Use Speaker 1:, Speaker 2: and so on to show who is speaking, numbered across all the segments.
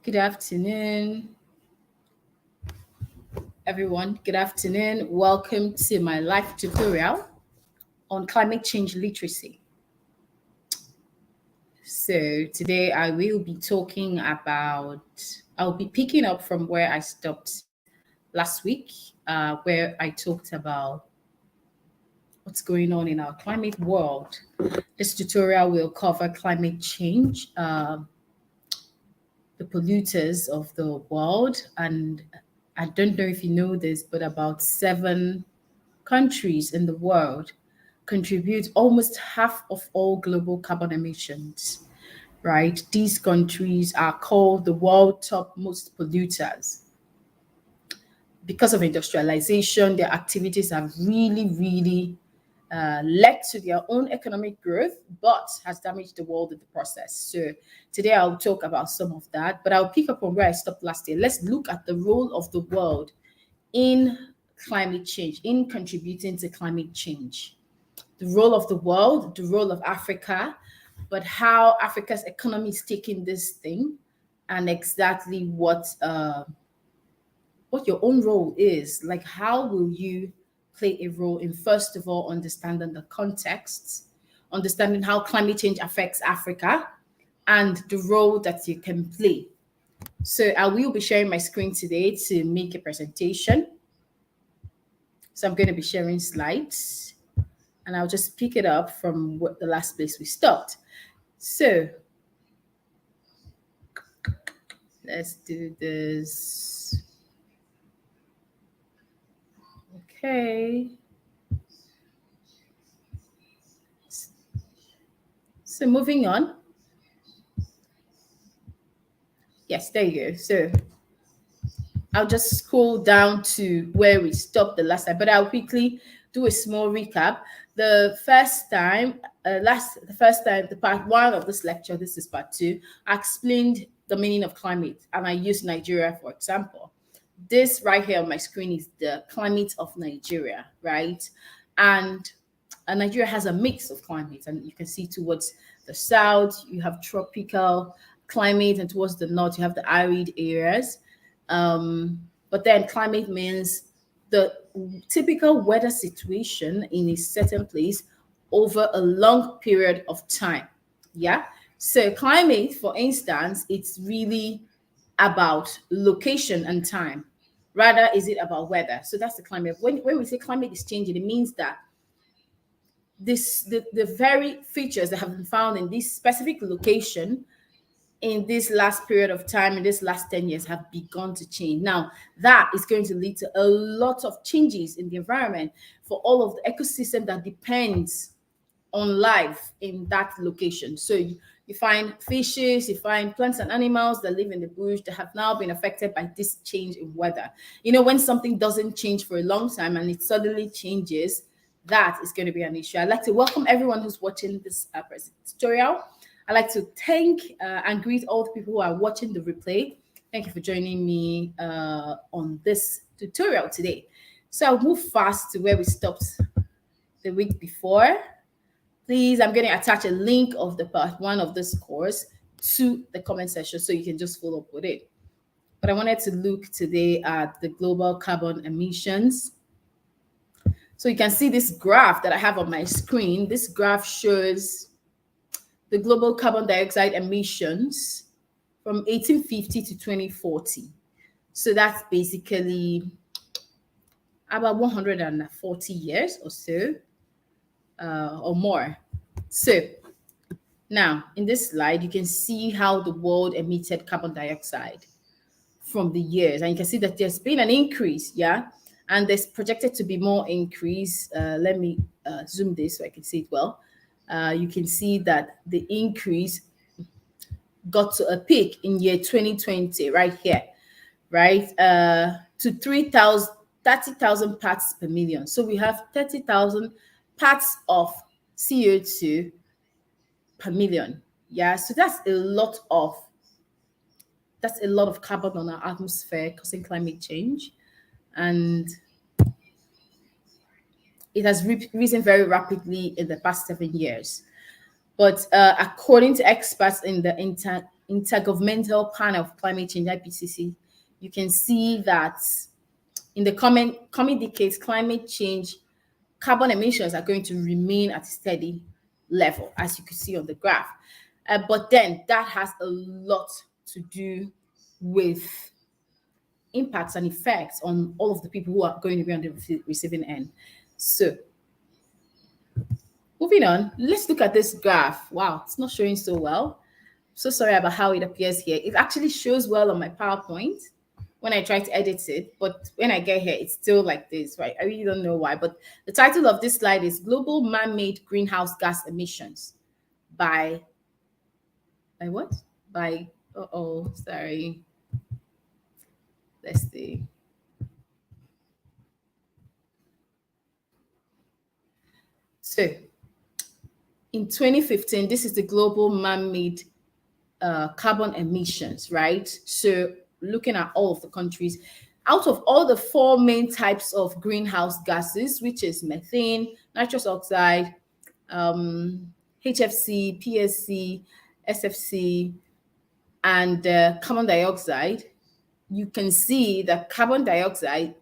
Speaker 1: Good afternoon, everyone. Good afternoon. Welcome to my live tutorial on climate change literacy. So today I will be talking about, I'll be picking up from where I stopped last week, where I talked about what's going on in our climate world. This tutorial will cover climate change, the polluters of the world. And I don't know if you know this, but about 7 countries in the world contribute almost half of all global carbon emissions, right? These countries are called the world top most polluters. Because of industrialization, their activities have really led to their own economic growth, but has damaged the world in the process. So today I'll talk about some of that, but I'll pick up on where I stopped last year. Let's look at the role of the world in climate change, in contributing to climate change. The role of the world, the role of Africa, but how Africa's economy is taking this thing, and exactly what your own role is. Like, how will you play a role in, first of all, understanding the context, understanding how climate change affects Africa, and the role that you can play. So I will be sharing my screen today to make a presentation. So I'm going to be sharing slides, and I'll just pick it up from the last place we stopped. So let's do this. Okay. So moving on. Yes, there you go. So I'll just scroll down to where we stopped the last time, but I'll quickly do a small recap. The first time, the part one of this lecture, this is part two, I explained the meaning of climate, and I used Nigeria for example. This right here on my screen is the climate of Nigeria, right? And Nigeria has a mix of climates, and you can see towards the south you have tropical climate, and towards the north you have the arid areas. But then climate means the typical weather situation in a certain place over a long period of time. Yeah. So climate, for instance, it's really about location and time. Rather, is it about weather? So that's the climate. When we say climate is changing, it means that the very features that have been found in this specific location in this last period of time, in this last 10 years, have begun to change. Now, that is going to lead to a lot of changes in the environment for all of the ecosystem that depends on life in that location. So you find fishes, you find plants and animals that live in the bush that have now been affected by this change in weather. You know, when something doesn't change for a long time and it suddenly changes, that is going to be an issue. I'd like to welcome everyone who's watching this tutorial. I'd like to thank and greet all the people who are watching the replay. Thank you for joining me on this tutorial today. So I'll move fast to where we stopped the week before. Please, I'm going to attach a link of the part one of this course to the comment section so you can just follow up with it. But I wanted to look today at the global carbon emissions. So you can see this graph that I have on my screen. This graph shows the global carbon dioxide emissions from 1850 to 2040. So that's basically about 140 years or so, or more. So now in this slide, you can see how the world emitted carbon dioxide from the years. And you can see that there's been an increase, yeah? And there's projected to be more increase. Let me zoom this so I can see it well. You can see that the increase got to a peak in year 2020, right here, right? To 30,000 parts per million. So we have 30,000 parts of CO2 per million. Yeah, so that's a lot of carbon on our atmosphere causing climate change. And it has risen very rapidly in the past 7 years. But according to experts in the Intergovernmental Panel of Climate Change (IPCC), you can see that in the coming decades, climate change carbon emissions are going to remain at a steady level, as you can see on the graph. But then that has a lot to do with impacts and effects on all of the people who are going to be on the receiving end. So moving on, let's look at this graph. Wow, it's not showing so well. So sorry about how it appears here. It actually shows well on my PowerPoint when I try to edit it, but when I get here, it's still like this, right? I really don't know why, but the title of this slide is Global Man-Made Greenhouse Gas Emissions by what? By, sorry. Let's see. So in 2015, this is the global man-made carbon emissions, right? So looking at all of the countries, out of all the four main types of greenhouse gases, which is methane, nitrous oxide, HFC, PSC, SFC, and carbon dioxide, you can see that carbon dioxide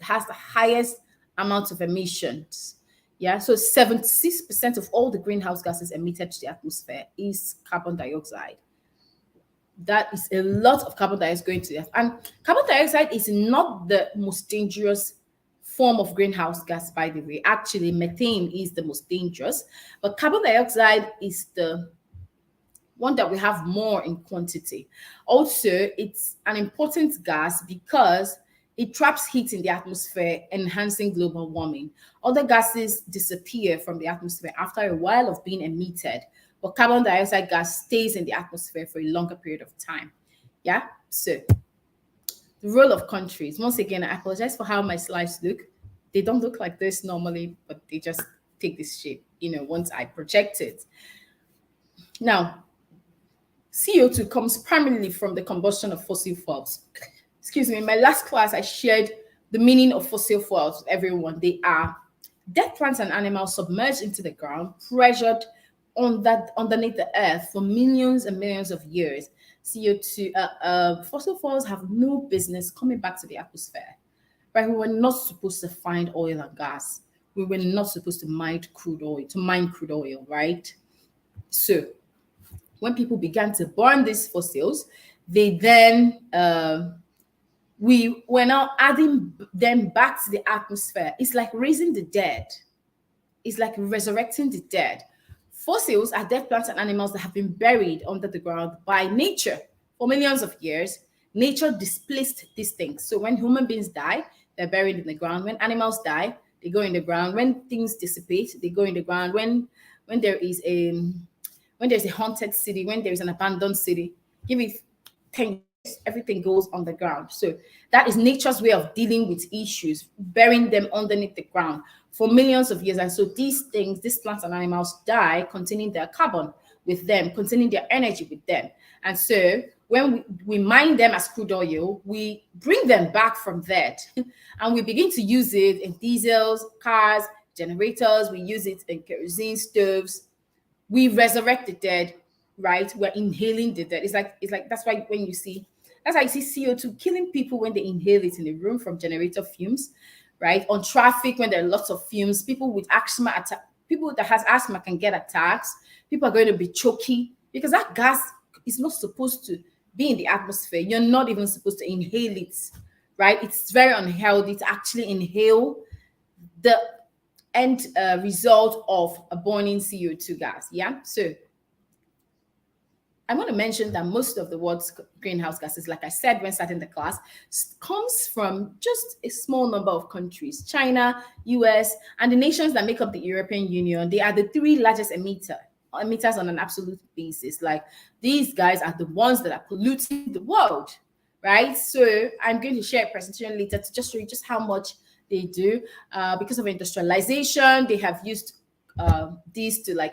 Speaker 1: has the highest amount of emissions. Yeah, so 76% of all the greenhouse gases emitted to the atmosphere is carbon dioxide. That is a lot of carbon dioxide going to the earth. And carbon dioxide is not the most dangerous form of greenhouse gas, by the way. Actually, methane is the most dangerous, but carbon dioxide is the one that we have more in quantity. Also, it's an important gas because it traps heat in the atmosphere, enhancing global warming. Other gases disappear from the atmosphere after a while of being emitted, but carbon dioxide gas stays in the atmosphere for a longer period of time. Yeah, so the role of countries. Once again, I apologize for how my slides look. They don't look like this normally, but they just take this shape, once I project it. Now, CO2 comes primarily from the combustion of fossil fuels. Excuse me, in my last class, I shared the meaning of fossil fuels with everyone. They are dead plants and animals submerged into the ground, pressured underneath the earth for millions and millions of years. CO2, fossil fuels have no business coming back to the atmosphere. Right? We were not supposed to find oil and gas. We were not supposed to mine crude oil, right? So when people began to burn these fossils, they then we were now adding them back to the atmosphere. It's like raising the dead. It's like resurrecting the dead. Fossils are dead plants and animals that have been buried under the ground by nature for millions of years. Nature displaced these things. So when human beings die, they're buried in the ground. When animals die, they go in the ground. When things dissipate, they go in the ground. When there's a haunted city, when there's an abandoned city, give it 10 years, everything goes on the ground. So that is nature's way of dealing with issues, burying them underneath the ground for millions of years. And so these plants and animals die, containing their carbon with them, containing their energy with them. And so when we mine them as crude oil, we bring them back from that and we begin to use it in diesels, cars, generators. We use it in kerosene stoves. We resurrect the dead, right? We're inhaling the dead. It's like that's why you see CO2 killing people when they inhale it in a room from generator fumes, right? On traffic, when there are lots of fumes, people with asthma people that has asthma can get attacks. People are going to be choky because that gas is not supposed to be in the atmosphere. You're not even supposed to inhale it, right? It's very unhealthy to actually inhale the end result of a burning CO2 gas. Yeah. So I want to mention that most of the world's greenhouse gases, like I said when starting the class, comes from just a small number of countries: China, US, and the nations that make up the European Union. They are the three largest emitters on an absolute basis. Like, these guys are the ones that are polluting the world, right? So I'm going to share a presentation later to just show you just how much they do. Because of industrialization, they have used these to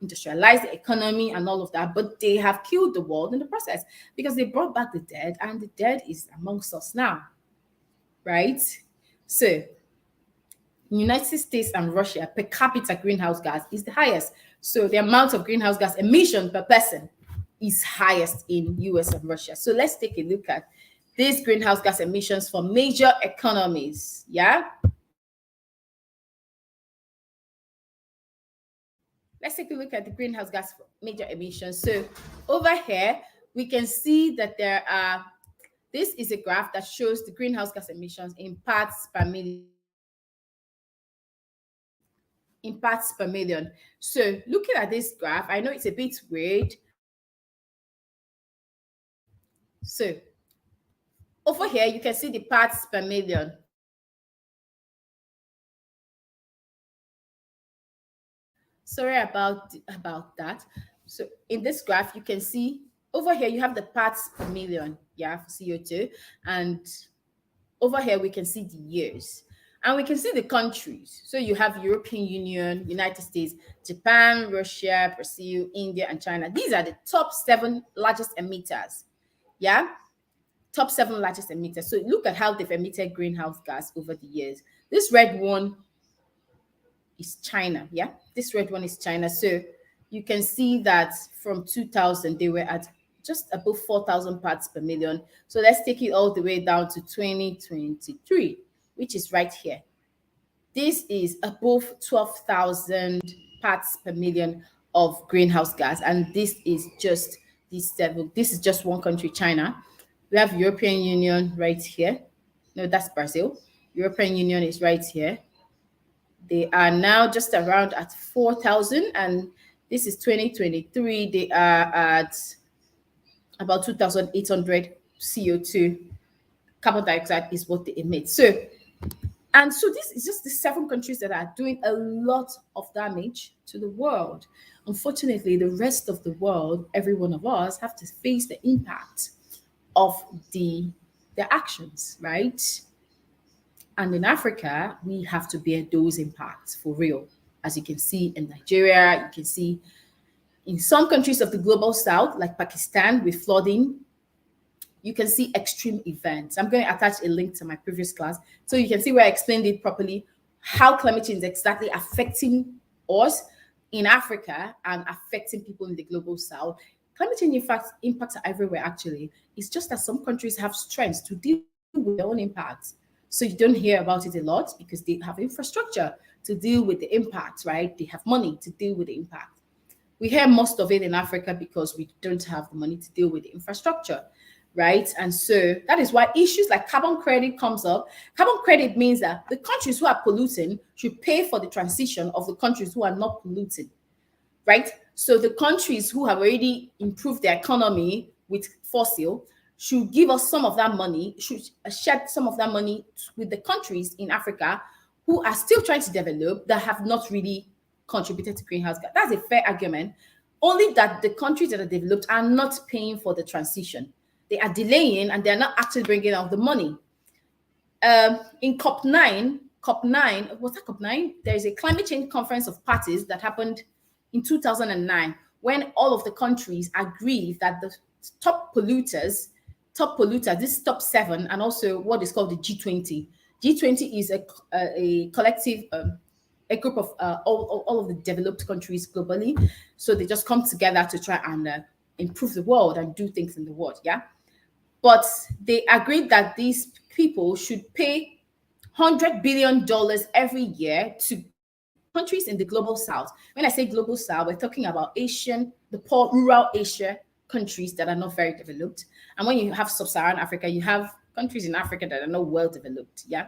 Speaker 1: industrialize the economy and all of that, but they have killed the world in the process because they brought back the dead, and the dead is amongst us now, right? So United States and Russia per capita greenhouse gas is the highest. So the amount of greenhouse gas emission per person is highest in US and Russia. So let's take a look at these greenhouse gas emissions for major economies. Yeah. Let's take a look at the greenhouse gas major emissions. So over here, we can see that there are, this is a graph that shows the greenhouse gas emissions in parts per million. In parts per million. So looking at this graph, I know it's a bit weird. So over here, you can see the parts per million. Sorry about that. So in this graph, you can see over here, you have the parts per million, yeah, for CO2. And over here, we can see the years. And we can see the countries. So you have European Union, United States, Japan, Russia, Brazil, India, and China. These are the top 7 largest emitters. Yeah, top 7 largest emitters. So look at how they've emitted greenhouse gas over the years. This red one is China. Yeah, this red one is China. So you can see that from 2000, they were at just above 4,000 parts per million. So let's take it all the way down to 2023, which is right here. This is above 12,000 parts per million of greenhouse gas. And this is just this level. This is just one country, China. We have European Union right here. No, that's Brazil. European Union is right here. They are now just around at 4,000, and this is 2023. They are at about 2,800 CO2. Carbon dioxide is what they emit. So this is just the 7 countries that are doing a lot of damage to the world. Unfortunately, the rest of the world, every one of us, have to face the impact of their actions, right? And in Africa, we have to bear those impacts for real. As you can see in Nigeria, you can see in some countries of the global south, like Pakistan, with flooding, you can see extreme events. I'm going to attach a link to my previous class so you can see where I explained it properly, how climate change is exactly affecting us in Africa and affecting people in the global south. Climate change, in fact, impacts are everywhere, actually. It's just that some countries have strengths to deal with their own impacts. So you don't hear about it a lot because they have infrastructure to deal with the impact, right? They have money to deal with the impact. We hear most of it in Africa because we don't have the money to deal with the infrastructure, right? And so that is why issues like carbon credit comes up. Carbon credit means that the countries who are polluting should pay for the transition of the countries who are not polluting, right? So the countries who have already improved their economy with fossil should give us some of that money, should shed some of that money with the countries in Africa who are still trying to develop that have not really contributed to greenhouse gas. That's a fair argument. Only that the countries that are developed are not paying for the transition. They are delaying and they're not actually bringing out the money. In COP9, what's that COP9? There is a climate change conference of parties that happened in 2009 when all of the countries agreed that the top polluters, this top 7, and also what is called the G20. G20 is a collective, a group of all of the developed countries globally. So they just come together to try and improve the world and do things in the world. Yeah. But they agreed that these people should pay $100 billion every year to countries in the global south. When I say global south, we're talking about the poor rural Asia countries that are not very developed. And when you have sub-Saharan Africa, you have countries in Africa that are not well developed. Yeah.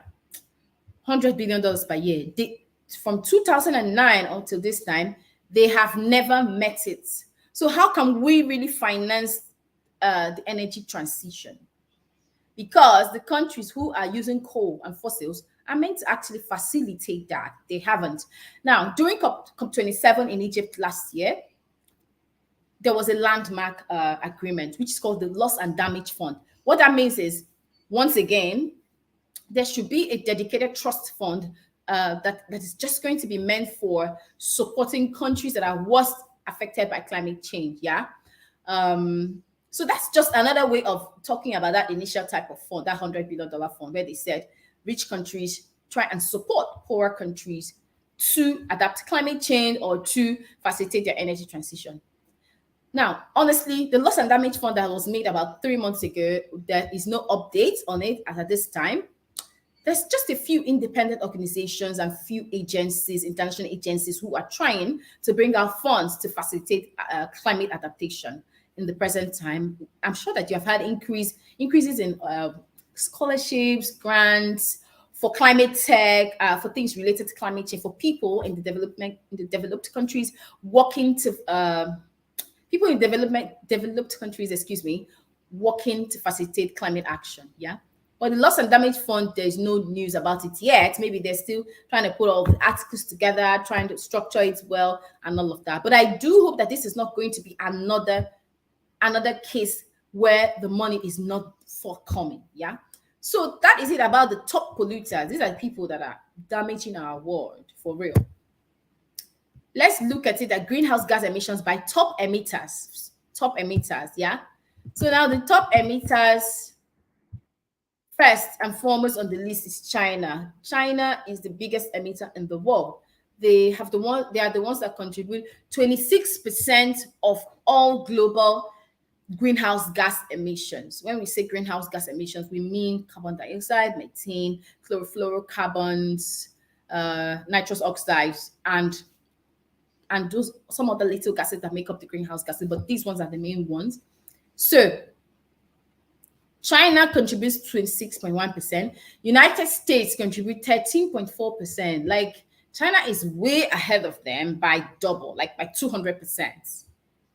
Speaker 1: $100 billion per year. From 2009 until this time, they have never met it. So how can we really finance the energy transition? Because the countries who are using coal and fossils are meant to actually facilitate that. They haven't. Now, during COP27 in Egypt last year, there was a landmark agreement, which is called the Loss and Damage Fund. What that means is, once again, there should be a dedicated trust fund that is just going to be meant for supporting countries that are worst affected by climate change. Yeah. So that's just another way of talking about that initial type of fund, that $100 billion fund, where they said rich countries try and support poorer countries to adapt to climate change or to facilitate their energy transition. Now, honestly, the loss and damage fund that was made about 3 months ago, there is no update on it as at this time. There's just a few independent organizations and few agencies, international agencies, who are trying to bring out funds to facilitate climate adaptation in the present time. I'm sure that you have had increases in scholarships, grants for climate tech, for things related to climate change, for people in the developed countries working to people in developed countries, excuse me, working to facilitate climate action. Yeah. But the loss and damage fund, there's no news about it yet. Maybe they're still trying to put all the articles together, trying to structure it well, and all of that. But I do hope that this is not going to be another case where the money is not forthcoming. Yeah. So that is it about the top polluters. These are the people that are damaging our world for real. Let's look at it at greenhouse gas emissions by top emitters. Top emitters, yeah. So now the top emitters, first and foremost on the list, is China. China is the biggest emitter in the world. They are the ones that contribute 26% of all global greenhouse gas emissions. When we say greenhouse gas emissions, we mean carbon dioxide, methane, chlorofluorocarbons, nitrous oxides, and those some other little gases that make up the greenhouse gases, but these ones are the main ones. So China contributes 26.1%. United States contribute 13.4%. Like, China is way ahead of them by double, like by 200%.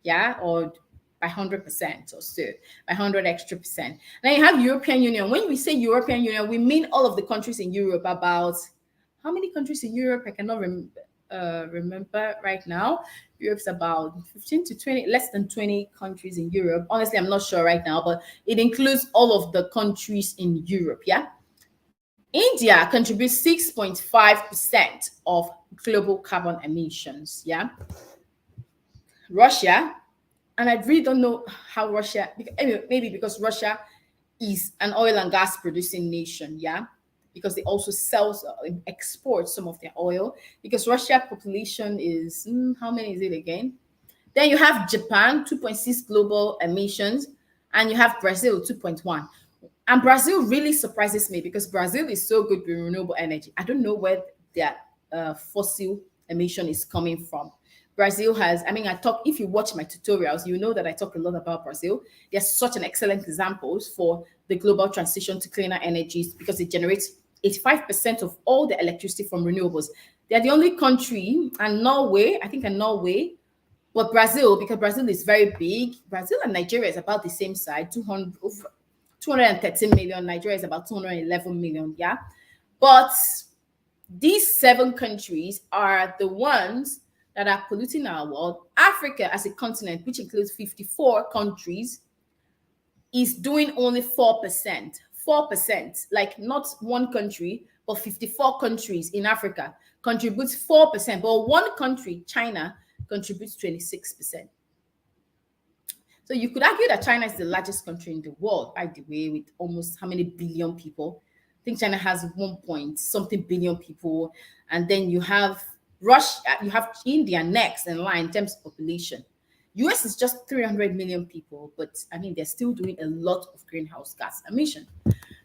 Speaker 1: Yeah, or by 100% or so, by 100 extra percent. Then you have European Union. When we say European Union, we mean all of the countries in Europe. About how many countries in Europe? I cannot remember right now. Europe's about 15 to 20, less than 20 countries in Europe. Honestly, I'm not sure right now, but it includes all of the countries in Europe. Yeah. India contributes 6.5% of global carbon emissions. Yeah. Russia, and I really don't know how Russia, anyway, maybe because Russia is an oil and gas producing nation. Yeah. Because they also export some of their oil. Because Russia population is, how many is it again? Then you have Japan, 2.6 global emissions, and you have Brazil, 2.1. And Brazil really surprises me because Brazil is so good with renewable energy. I don't know where their fossil emission is coming from. Brazil has, I mean, if you watch my tutorials, you know that I talk a lot about Brazil. They're such an excellent example for the global transition to cleaner energies because it generates 85% of all the electricity from renewables. They're the only country, and Norway, I think, but Brazil, because Brazil is very big. Brazil and Nigeria is about the same size, 213 million. Nigeria is about 211 million. Yeah. But these 7 countries are the ones that are polluting our world. Africa as a continent, which includes 54 countries, is doing only 4%. 4%, like not one country, but 54 countries in Africa contributes 4%. But one country, China, contributes 26%. So you could argue that China is the largest country in the world, by the way, with almost how many billion people? I think China has 1 point something billion people. And then you have Russia, you have India next in line in terms of population. US is just 300 million people, but I mean, they're still doing a lot of greenhouse gas emission.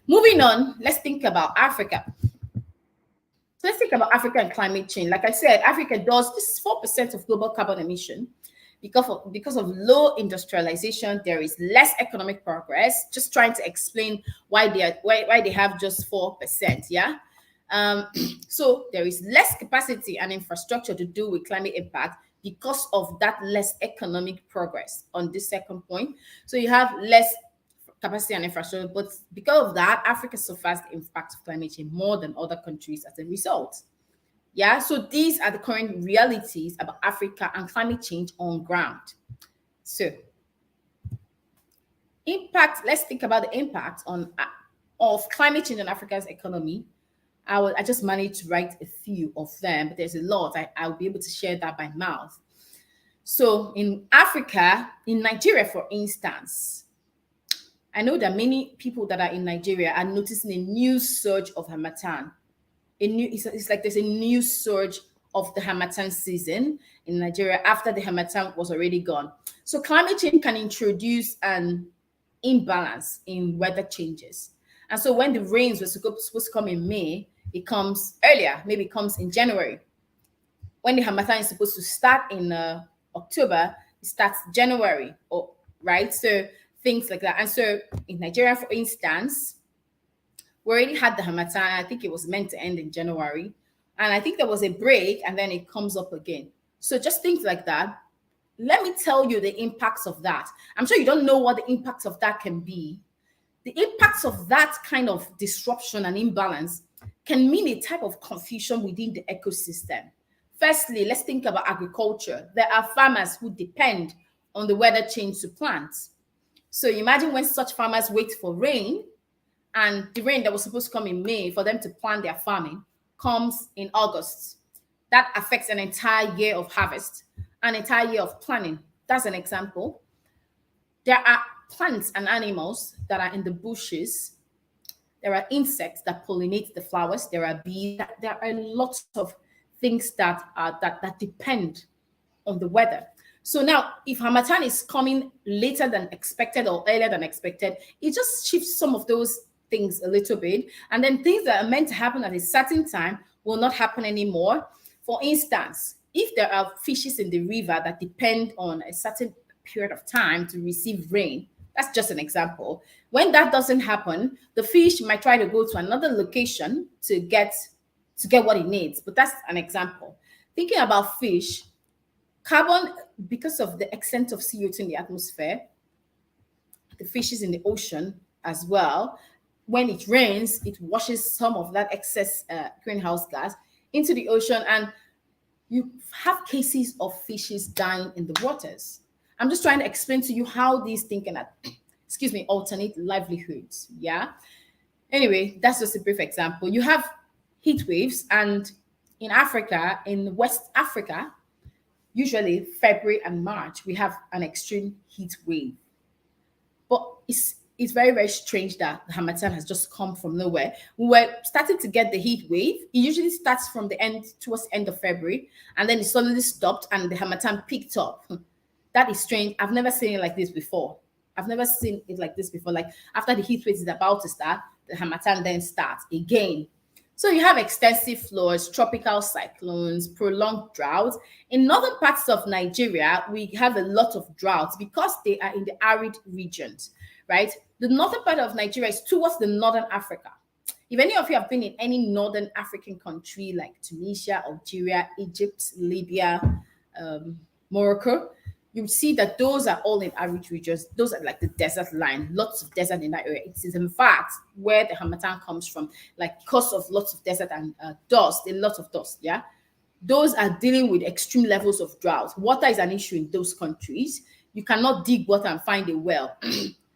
Speaker 1: Moving on, let's think about Africa. So let's think about Africa and climate change. Like I said, Africa does this is 4% of global carbon emission. Because of low industrialization, there is less economic progress. Just trying to explain why they have just 4%. Yeah. So there is less capacity and infrastructure to deal with climate impact because of that less economic progress on this second point. So you have less capacity and infrastructure, but because of that, Africa suffers the impact of climate change more than other countries as a result. Yeah, so these are the current realities about Africa and climate change on ground. So, impact. Let's think about the impact of climate change on Africa's economy. I just managed to write a few of them, but there's a lot. I'll be able to share that by mouth. So, in Africa, in Nigeria, for instance, I know that many people that are in Nigeria are noticing a new surge of harmattan. It's like there's a new surge of the Harmattan season in Nigeria after the Harmattan was already gone. So climate change can introduce an imbalance in weather changes. And so when the rains were supposed to come in May, it comes earlier, maybe it comes in January. When the Harmattan is supposed to start in October, it starts January, or right? So things like that. And so in Nigeria, for instance, we already had the Harmattan. I think it was meant to end in January. And I think there was a break and then it comes up again. So just things like that. Let me tell you the impacts of that. I'm sure you don't know what the impacts of that can be. The impacts of that kind of disruption and imbalance can mean a type of confusion within the ecosystem. Firstly, let's think about agriculture. There are farmers who depend on the weather change to plant. So imagine when such farmers wait for rain, and the rain that was supposed to come in May for them to plant their farming comes in August. That affects an entire year of harvest, an entire year of planning. That's an example. There are plants and animals that are in the bushes. There are insects that pollinate the flowers. There are bees. There are lots of things that depend on the weather. So now, if Harmattan is coming later than expected or earlier than expected, it just shifts some of those things a little bit. And then things that are meant to happen at a certain time will not happen anymore. For instance, if there are fishes in the river that depend on a certain period of time to receive rain, that's just an example. When that doesn't happen, the fish might try to go to another location to get what it needs. But that's an example. Thinking about fish, carbon, because of the extent of CO2 in the atmosphere, the fishes in the ocean as well, when it rains, it washes some of that excess greenhouse gas into the ocean, and you have cases of fishes dying in the waters. I'm just trying to explain to you how these things can, alternate livelihoods. Yeah. Anyway, that's just a brief example. You have heat waves, and in Africa, in West Africa, usually February and March, we have an extreme heat wave. But it's very, very strange that the Harmattan has just come from nowhere. We were starting to get the heat wave. It usually starts from the end, towards the end of February, and then it suddenly stopped and the Harmattan picked up. That is strange. I've never seen it like this before. I've never seen it like this before. Like after the heat wave is about to start, the Harmattan then starts again. So you have extensive floods, tropical cyclones, prolonged droughts. In northern parts of Nigeria, we have a lot of droughts because they are in the arid regions, right? The northern part of Nigeria is towards the northern Africa. If any of you have been in any northern African country like Tunisia, Algeria, Egypt, Libya, Morocco, you see that those are all in arid regions. Those are like the desert line, lots of desert in that area. It is in fact where the Harmattan comes from, like because of lots of desert and dust, a lot of dust, yeah? Those are dealing with extreme levels of drought. Water is an issue in those countries. You cannot dig water and find a well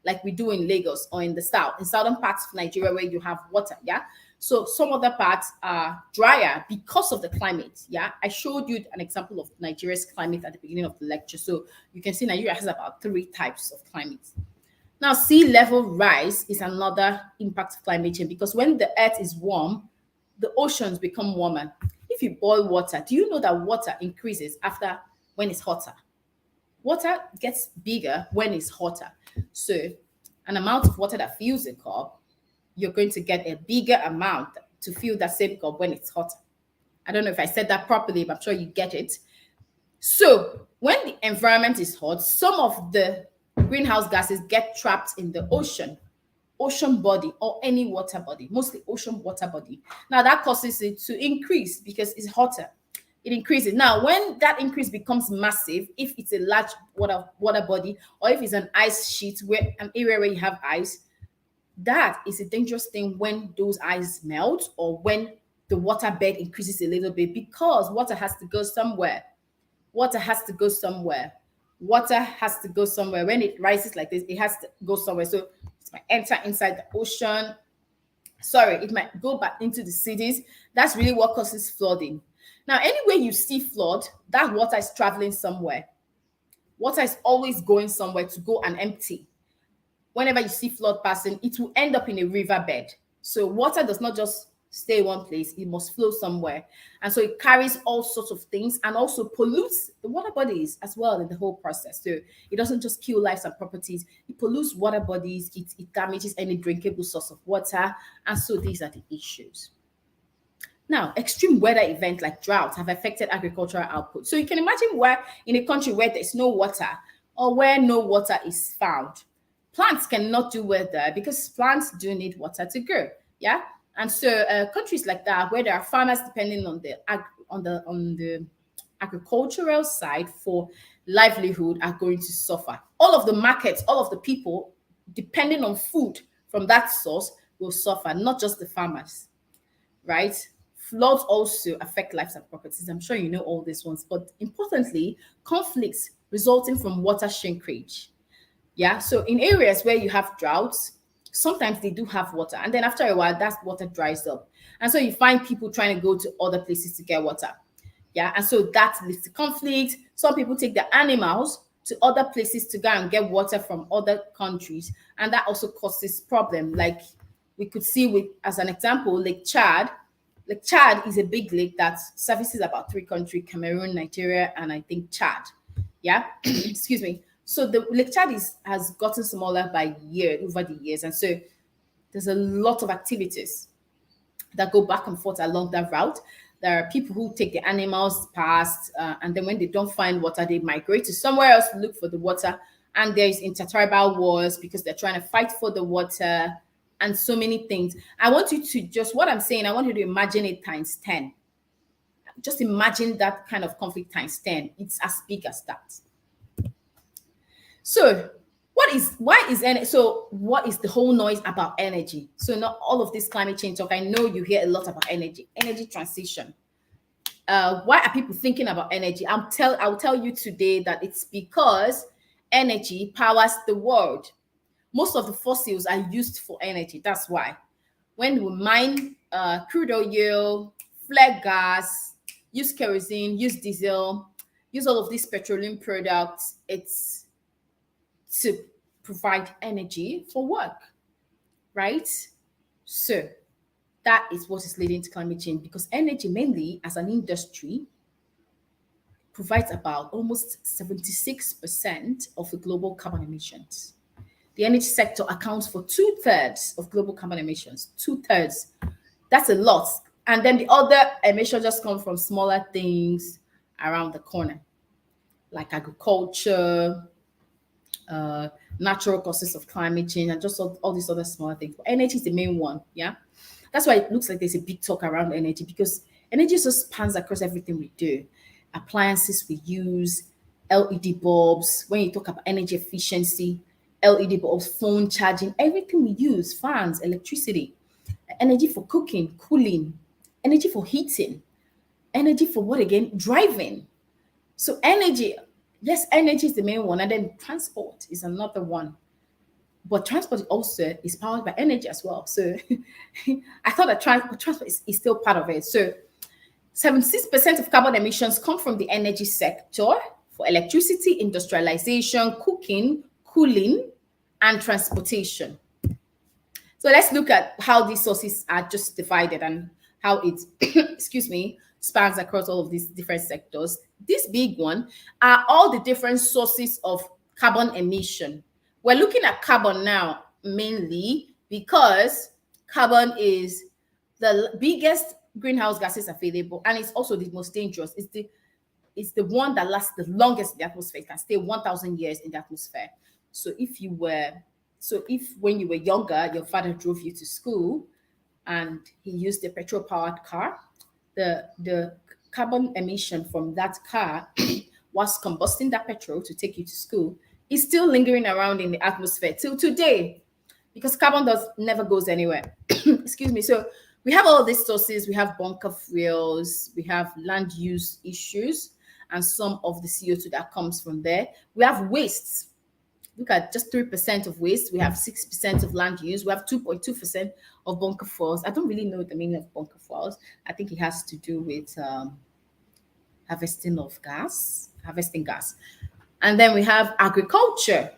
Speaker 1: like we do in Lagos or in the south, in southern parts of Nigeria where you have water, yeah? So some other parts are drier because of the climate. Yeah, I showed you an example of Nigeria's climate at the beginning of the lecture. So you can see Nigeria has about 3 types of climates. Now, sea level rise is another impact of climate change because when the earth is warm, the oceans become warmer. If you boil water, do you know that water increases after when it's hotter? Water gets bigger when it's hotter. So an amount of water that fills a cup, you're going to get a bigger amount to fill that same cup when it's hotter. I don't know if I said that properly, but I'm sure you get it. So when the environment is hot, some of the greenhouse gases get trapped in the ocean body, or any water body, mostly ocean water body. Now that causes it to increase because it's hotter. It increases. Now, when that increase becomes massive, if it's a large water body, or if it's an ice sheet, where an area where you have ice, that is a dangerous thing when those ice melt or when the water bed increases a little bit, because water has to go somewhere. Water has to go somewhere. Water has to go somewhere. When it rises like this, it has to go somewhere. So it might enter inside the ocean. Sorry, it might go back into the cities. That's really what causes flooding. Now, anywhere you see flood, that water is traveling somewhere. Water is always going somewhere to go and empty. Whenever you see flood passing, it will end up in a riverbed. So water does not just stay in one place. It must flow somewhere. And so it carries all sorts of things and also pollutes the water bodies as well in the whole process. So it doesn't just kill lives and properties, it pollutes water bodies, it damages any drinkable source of water. And so these are the issues. Now, extreme weather events like droughts have affected agricultural output. So you can imagine where in a country where there's no water or where no water is found, plants cannot do well there because plants do need water to grow. Yeah, and so countries like that where there are farmers depending on the agricultural side for livelihood are going to suffer. All of the markets, all of the people depending on food from that source will suffer, not just the farmers, right? Floods also affect lives and properties. I'm sure you know all these ones, but importantly, conflicts resulting from water shrinkage. Yeah, so in areas where you have droughts, sometimes they do have water, and then after a while, that water dries up, and so you find people trying to go to other places to get water. Yeah, and so that leads to conflict. Some people take their animals to other places to go and get water from other countries, and that also causes problem. Like we could see with, as an example, Lake Chad. Lake Chad is a big lake that services about three countries: Cameroon, Nigeria, and I think Chad. Yeah, excuse me. So the Lake Chad has gotten smaller by year over the years, and so there's a lot of activities that go back and forth along that route. There are people who take the animals past, and then when they don't find water, they migrate to somewhere else to look for the water. And there's intertribal wars because they're trying to fight for the water, and so many things. I want you to just, what I'm saying, I want you to imagine it times 10. Just imagine that kind of conflict times 10. It's as big as that. So what is the whole noise about energy? So not all of this climate change talk. I know you hear a lot about energy transition. Why are people thinking about energy? I'll tell you today that it's because energy powers the world. Most of the fossils are used for energy. That's why when we mine crude oil, flare gas, use kerosene, use diesel, use all of these petroleum products, it's to provide energy for work, right? So that is what is leading to climate change, because energy mainly as an industry provides about almost 76% of the global carbon emissions. The energy sector accounts for 2/3 of global carbon emissions. 2/3. That's a lot. And then the other emissions just come from smaller things around the corner, like agriculture, natural causes of climate change, and just all these other smaller things. But energy is the main one. Yeah. That's why it looks like there's a big talk around energy, because energy just spans across everything we do. Appliances we use, LED bulbs. When you talk about energy efficiency, LED bulbs, phone charging, everything we use, fans, electricity, energy for cooking, cooling, energy for heating, energy for what again? Driving. So energy, yes, energy is the main one, and then transport is another one. But transport also is powered by energy as well. So I thought that transport is still part of it. So 76% of carbon emissions come from the energy sector for electricity, industrialization, cooking, cooling, and transportation. So let's look at how these sources are just divided and how it, excuse me, spans across all of these different sectors. This big one are all the different sources of carbon emission. We're looking at carbon now mainly because carbon is the biggest greenhouse gases available, and it's also the most dangerous. It's the one that lasts the longest in the atmosphere. It can stay 1,000 years in the atmosphere. So if when you were younger, your father drove you to school and he used a petrol-powered car, the carbon emission from that car was combusting that petrol to take you to school is still lingering around in the atmosphere till today, because carbon never goes anywhere. Excuse me. So we have all these sources. We have bunker fuels, we have land use issues, and some of the CO2 that comes from there. We have wastes. Look at just 3% of waste. We have 6% of land use. We have 2.2% of bunker fuels. I don't really know the meaning of bunker fuels. I think it has to do with harvesting gas. And then we have agriculture.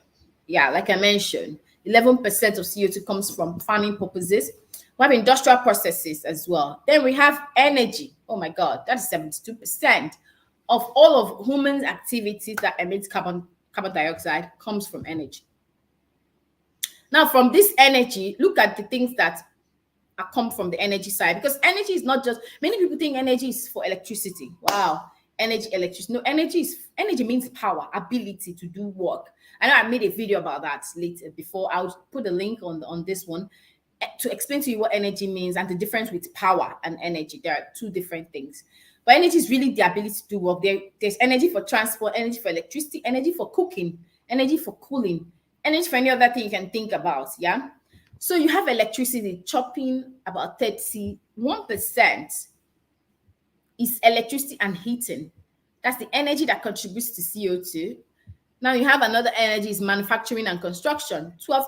Speaker 1: Yeah, like I mentioned, 11% of CO2 comes from farming purposes. We have industrial processes as well. Then we have energy. Oh my God, that's 72% of all of human activities that emit carbon dioxide comes from energy. Now, from this energy, look at the things that come from the energy side, because energy is not just, many people think energy is for electricity. Wow, energy, electricity. No, energy means power, ability to do work. I know I made a video about that later before. I'll put a link on this one to explain to you what energy means and the difference with power and energy. There are two different things. But energy is really the ability to do work. There's energy for transport, energy for electricity, energy for cooking, energy for cooling, energy for any other thing you can think about. Yeah. So you have electricity chopping about 31% is electricity and heating. That's the energy that contributes to CO2. Now you have another energy is manufacturing and construction, 12%.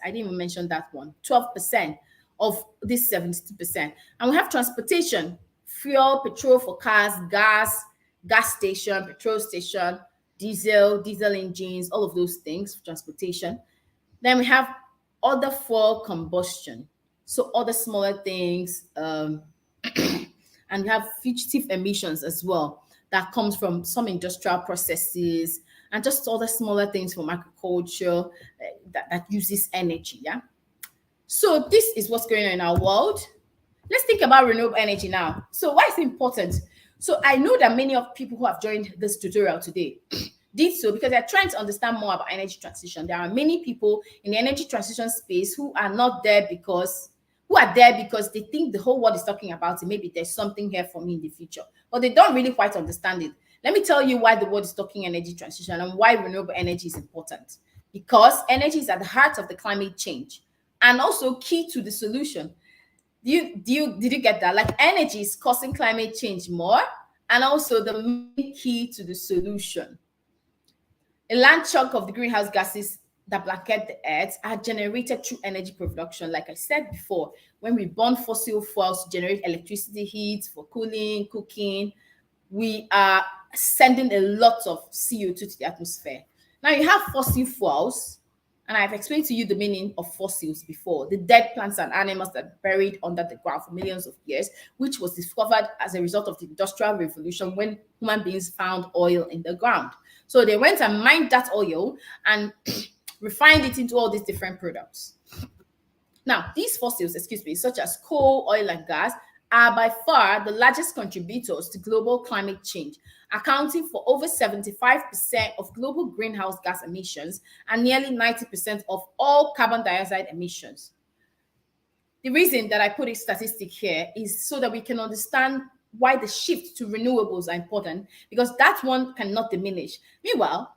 Speaker 1: I didn't even mention that one. 12% of this 72%. And we have transportation, fuel, petrol for cars, gas station, petrol station, diesel engines, all of those things for transportation. Then we have other fuel combustion. So other smaller things, and we have fugitive emissions as well that comes from some industrial processes and just other smaller things from agriculture that uses energy. Yeah. So this is what's going on in our world. Let's think about renewable energy now. So why is it important? So I know that many of people who have joined this tutorial today did so because they're trying to understand more about energy transition. There are many people in the energy transition space who are not there because they think the whole world is talking about it. Maybe there's something here for me in the future, but they don't really quite understand it. Let me tell you why the world is talking energy transition and why renewable energy is important. Because energy is at the heart of the climate change and also key to the solution. Did you get that? Like energy is causing climate change more and also the main key to the solution. A large chunk of the greenhouse gases that blanket the earth are generated through energy production. Like I said before, when we burn fossil fuels to generate electricity, heat for cooling, cooking, we are sending a lot of CO2 to the atmosphere. Now you have fossil fuels, and I've explained to you the meaning of fossils before, the dead plants and animals that are buried under the ground for millions of years, which was discovered as a result of the Industrial Revolution when human beings found oil in the ground. So they went and mined that oil and refined it into all these different products. Now, these fossils, such as coal, oil, and gas, are by far the largest contributors to global climate change, accounting for over 75% of global greenhouse gas emissions and nearly 90% of all carbon dioxide emissions. The reason that I put a statistic here is so that we can understand why the shift to renewables are important, because that one cannot diminish. Meanwhile,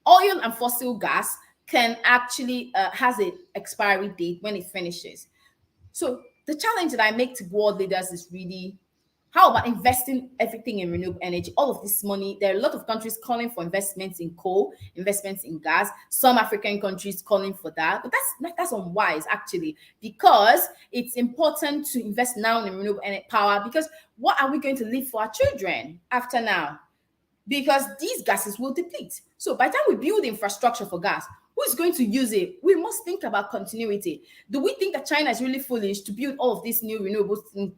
Speaker 1: oil and fossil gas can actually has an expiry date when it finishes. So the challenge that I make to world leaders is really, how about investing everything in renewable energy? All of this money, there are a lot of countries calling for investments in coal, investments in gas, some African countries calling for that. But that's unwise, actually, because it's important to invest now in renewable energy power, because what are we going to leave for our children after now? Because these gases will deplete. So by the time we build infrastructure for gas, who's going to use it? We must think about continuity. Do we think that China is really foolish to build all of these new renewables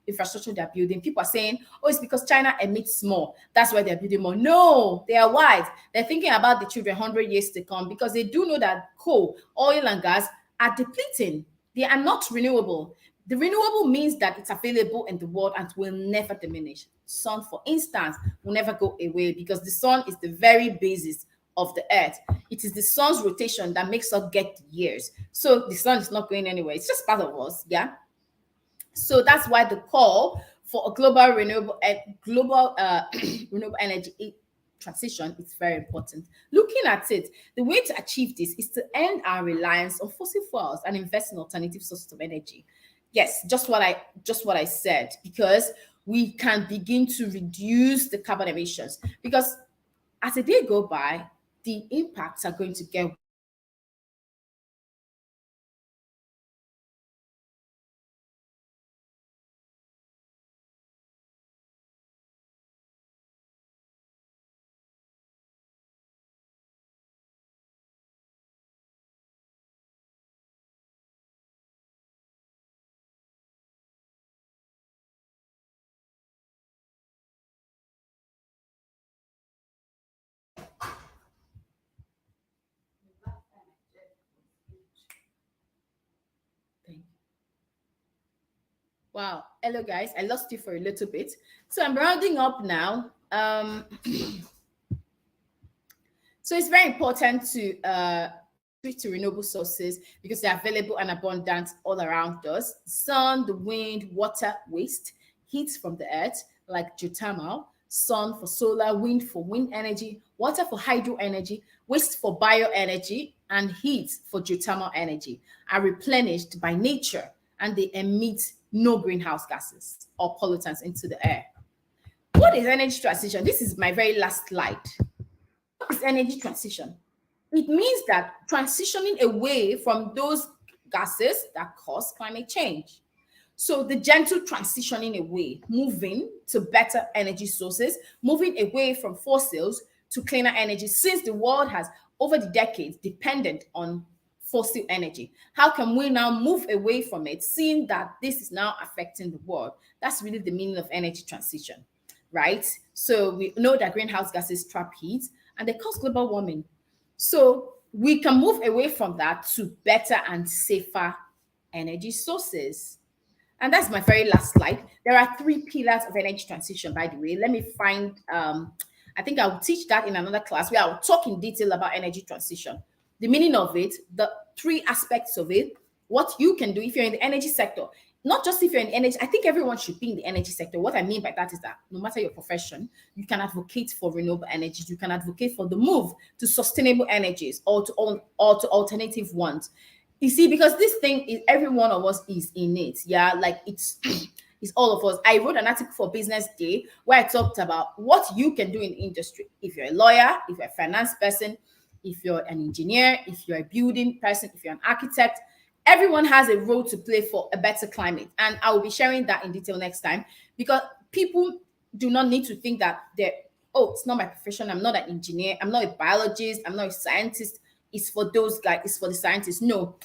Speaker 1: infrastructure they're building? People are saying, oh, it's because China emits more. That's why they're building more. No, they are wise. They're thinking about the children 100 years to come, because they do know that coal, oil, and gas are depleting. They are not renewable. The renewable means that it's available in the world and will never diminish. Sun, for instance, will never go away, because the sun is the very basis of the earth. It is the sun's rotation that makes us get years. So the sun is not going anywhere. It's just part of us. Yeah. So that's why the call for a global renewable renewable energy transition is very important. Looking at it, the way to achieve this is to end our reliance on fossil fuels and invest in alternative sources of energy. Yes, just what I said, because we can begin to reduce the carbon emissions, because as the day go by, the impacts are going to get Wow. Hello, guys. I lost you for a little bit. So I'm rounding up now. So it's very important to switch to renewable sources because they're available and abundant all around us. Sun, the wind, water, waste, heat from the earth, like geothermal, sun for solar, wind for wind energy, water for hydro energy, waste for bioenergy, and heat for geothermal energy are replenished by nature and they emit no greenhouse gases or pollutants into the air. What is energy transition? This is my very last slide. What is energy transition? It means that transitioning away from those gases that cause climate change. So the gentle transitioning away, moving to better energy sources, moving away from fossils to cleaner energy, since the world has over the decades dependent on fossil energy. How can we now move away from it, seeing that this is now affecting the world? That's really the meaning of energy transition, right? So we know that greenhouse gases trap heat and they cause global warming. So we can move away from that to better and safer energy sources. And that's my very last slide. There are three pillars of energy transition, by the way. Let me find, I think I'll teach that in another class where I'll talk in detail about energy transition, the meaning of it, the three aspects of it, what you can do if you're in the energy sector. Not just if you're in energy, I think everyone should be in the energy sector. What I mean by that is that no matter your profession, you can advocate for renewable energies. You can advocate for the move to sustainable energies or to alternative ones. You see, because this thing is every one of us is in it. Yeah, like it's all of us. I wrote an article for Business Day where I talked about what you can do in the industry. If you're a lawyer, if you're a finance person, if you're an engineer, if you're a building person, if you're an architect, everyone has a role to play for a better climate. And I will be sharing that in detail next time because people do not need to think that they're, oh, it's not my profession. I'm not an engineer. I'm not a biologist. I'm not a scientist. It's for those guys. It's for the scientists. No,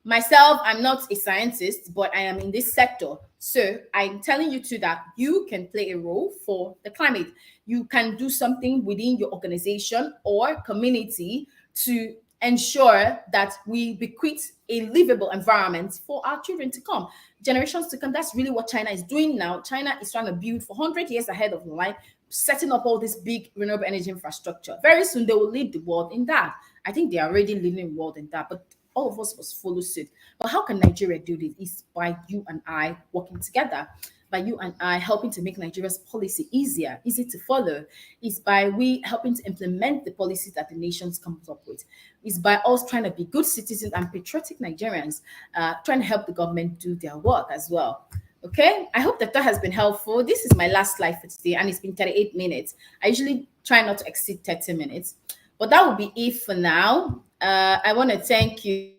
Speaker 1: myself, I'm not a scientist, but I am in this sector. So I'm telling you too that you can play a role for the climate. You can do something within your organization or community to ensure that we bequeath a livable environment for our children to come, generations to come. That's really what China is doing now. China is trying to build for 100 years ahead of the line, setting up all this big renewable energy infrastructure. Very soon they will lead the world in that. I think they are already leading the world in that, but all of us must follow suit. But how can Nigeria do this? Is by you and I working together, by you and I helping to make Nigeria's policy easier, easy to follow. Is by we helping to implement the policies that the nations comes up with. Is by us trying to be good citizens and patriotic Nigerians, trying to help the government do their work as well. Okay, I hope that that has been helpful. This is my last slide for today, and it's been 38 minutes. I usually try not to exceed 30 minutes, but that will be it for now. I want to thank you.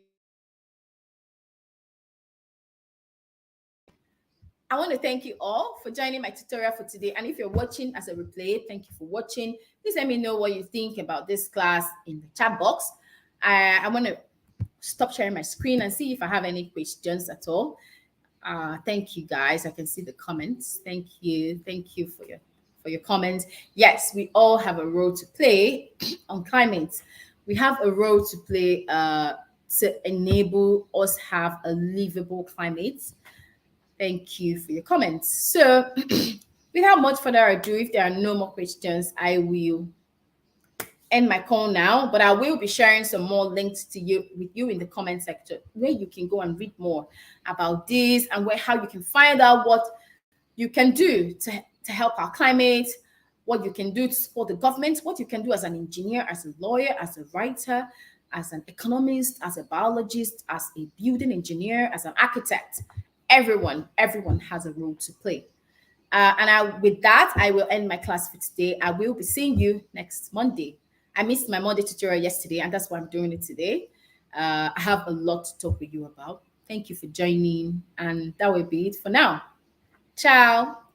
Speaker 1: I want to thank you all for joining my tutorial for today. And if you're watching as a replay, thank you for watching. Please let me know what you think about this class in the chat box. I want to stop sharing my screen and see if I have any questions at all. Thank you guys. I can see the comments. Thank you. Thank you for your comments. Yes, we all have a role to play on climate. We have a role to play to enable us have a livable climate. Thank you for your comments. So without much further ado, if there are no more questions, I will end my call now, but I will be sharing some more links to you with you in the comment section where you can go and read more about this and where how you can find out what you can do to help our climate, what you can do to support the government, what you can do as an engineer, as a lawyer, as a writer, as an economist, as a biologist, as a building engineer, as an architect. Everyone has a role to play. With that, I will end my class for today. I will be seeing you next Monday. I missed my Monday tutorial yesterday, and that's why I'm doing it today. I have a lot to talk with you about. Thank you for joining, and that will be it for now. Ciao.